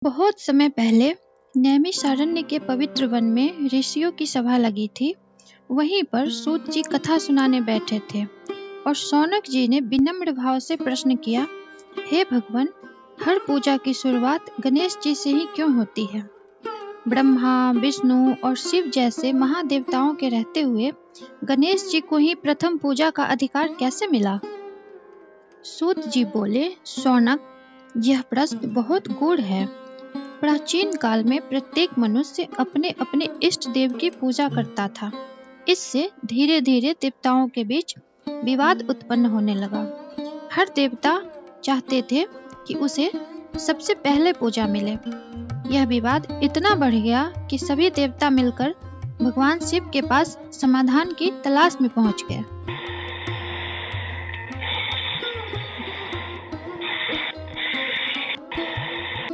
बहुत समय पहले नैमिषारण्य के पवित्र वन में ऋषियों की सभा लगी थी। वहीं पर सूत जी कथा सुनाने बैठे थे और शौनक जी ने विनम्र भाव से प्रश्न किया, हे भगवान, हर पूजा की शुरुआत गणेश जी से ही क्यों होती है? ब्रह्मा, विष्णु और शिव जैसे महादेवताओं के रहते हुए गणेश जी को ही प्रथम पूजा का अधिकार कैसे मिला? सूत जी बोले, शौनक, यह प्रश्न बहुत गूढ़ है। प्राचीन काल में प्रत्येक मनुष्य अपने अपने इष्ट देव की पूजा करता था। इससे धीरे धीरे देवताओं के बीच विवाद उत्पन्न होने लगा। हर देवता चाहते थे कि उसे सबसे पहले पूजा मिले। यह विवाद इतना बढ़ गया कि सभी देवता मिलकर भगवान शिव के पास समाधान की तलाश में पहुंच गए।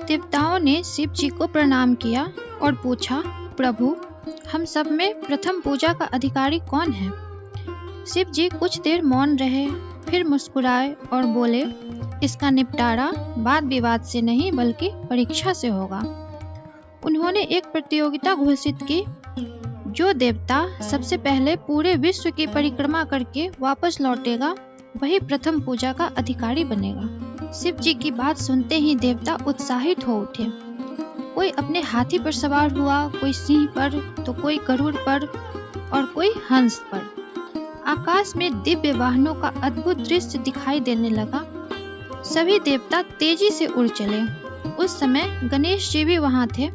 देवताओं ने शिव जी को प्रणाम किया और पूछा, प्रभु, हम सब में प्रथम पूजा का अधिकारी कौन है? शिव जी कुछ देर मौन रहे, फिर मुस्कुराए और बोले, इसका निपटारा वाद विवाद से नहीं बल्कि परीक्षा से होगा। उन्होंने एक प्रतियोगिता घोषित की। जो देवता सबसे पहले पूरे विश्व की परिक्रमा करके वापस लौटेगा, वही प्रथम पूजा का अधिकारी बनेगा। शिव जी की बात सुनते ही देवता उत्साहित हो उठे। कोई अपने हाथी पर सवार हुआ, कोई सिंह पर, तो कोई गरुड़ पर और कोई हंस पर। आकाश में दिव्य वाहनों का अद्भुत दृश्य दिखाई देने लगा। सभी देवता तेजी से उड़ चले। उस समय गणेश जी भी वहां थे।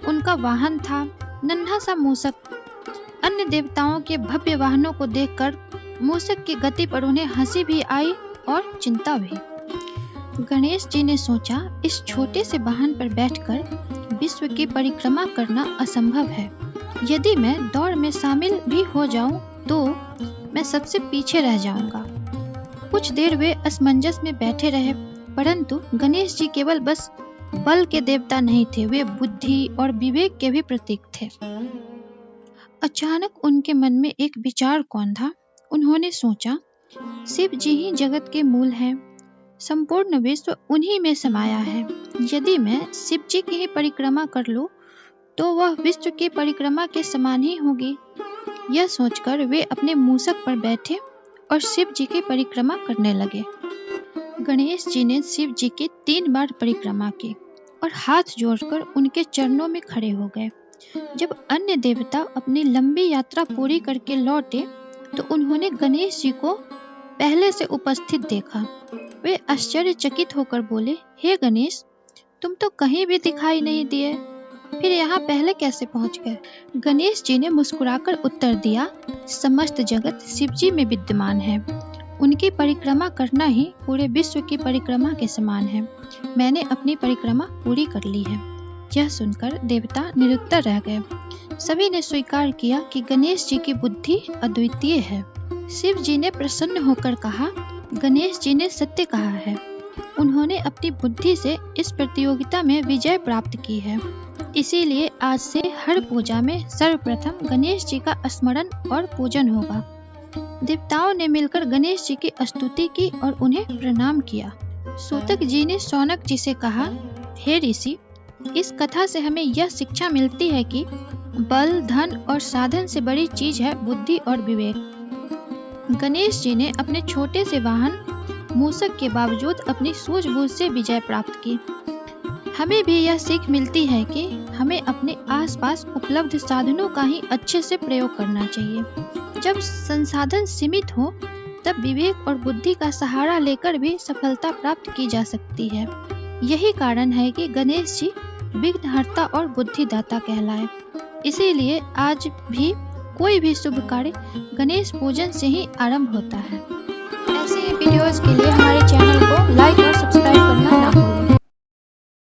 उनका वाहन था नन्हा सा मूषक। अन्य देवताओं के भव्य वाहनों को देखकर मूषक की गति पर उन्हें हंसी भी आई और चिंता भी। गणेश जी ने सोचा, इस छोटे से वाहन पर बैठकर विश्व की परिक्रमा करना असंभव है। यदि मैं दौड़ में शामिल भी हो जाऊं तो मैं सबसे पीछे रह जाऊंगा। कुछ देर वे असमंजस में बैठे रहे, परंतु गणेश जी केवल बस बल के देवता नहीं थे, वे बुद्धि और विवेक के भी प्रतीक थे। अचानक उनके मन में एक विचार कौन था। उन्होंने सोचा, शिव जी ही जगत के मूल हैं। संपूर्ण विश्व उन्हीं में समाया है। यदि मैं शिव जी की ही परिक्रमा कर लूं, तो वह विश्व की परिक्रमा के समान ही होगी। यह सोचकर वे अपने मूषक पर बैठे और शिव जी की परिक्रमा करने लगे। गणेश जी ने शिव जी की 3 बार परिक्रमा की और हाथ जोड़कर उनके चरणों में खड़े हो गए। जब अन्य देवता अपनी लंबी यात्रा पूरी करके लौटे, तो उन्होंने गणेश जी को पहले से उपस्थित देखा। वे आश्चर्यचकित होकर बोले, हे गणेश, तुम तो कहीं भी दिखाई नहीं दिए, फिर यहाँ पहले कैसे पहुँच गए? गणेश जी ने मुस्कुराकर उत्तर दिया, समस्त जगत शिव जी में विद्यमान है। उनकी परिक्रमा करना ही पूरे विश्व की परिक्रमा के समान है। मैंने अपनी परिक्रमा पूरी कर ली है। यह सुनकर देवता निरुत्तर रह गए। सभी ने स्वीकार किया कि गणेश जी की बुद्धि अद्वितीय है। शिव जी ने प्रसन्न होकर कहा, गणेश जी ने सत्य कहा है। उन्होंने अपनी बुद्धि से इस प्रतियोगिता में विजय प्राप्त की है। इसीलिए आज से हर पूजा में सर्वप्रथम गणेश जी का स्मरण और पूजन होगा। देवताओं ने मिलकर गणेश जी की स्तुति की और उन्हें प्रणाम किया। सूतक जी ने शौनक जी से कहा, हे ऋषि, इस कथा से हमें यह शिक्षा मिलती है कि बल, धन और साधन से बड़ी चीज है बुद्धि और विवेक। गणेश जी ने अपने छोटे से वाहन मूषक के बावजूद अपनी सूझबूझ से विजय प्राप्त की। हमें भी यह सीख मिलती है कि हमें अपने आसपास उपलब्ध साधनों का ही अच्छे से प्रयोग करना चाहिए। जब संसाधन सीमित हो, तब विवेक और बुद्धि का सहारा लेकर भी सफलता प्राप्त की जा सकती है। यही कारण है कि गणेश जी विघ्नहर्ता और बुद्धिदाता कहलाए। इसीलिए आज भी कोई भी शुभ कार्य गणेश पूजन से ही आरंभ होता है। ऐसे वीडियोस के लिए हमारे चैनल को लाइक और सब्सक्राइब करना ना भूलें।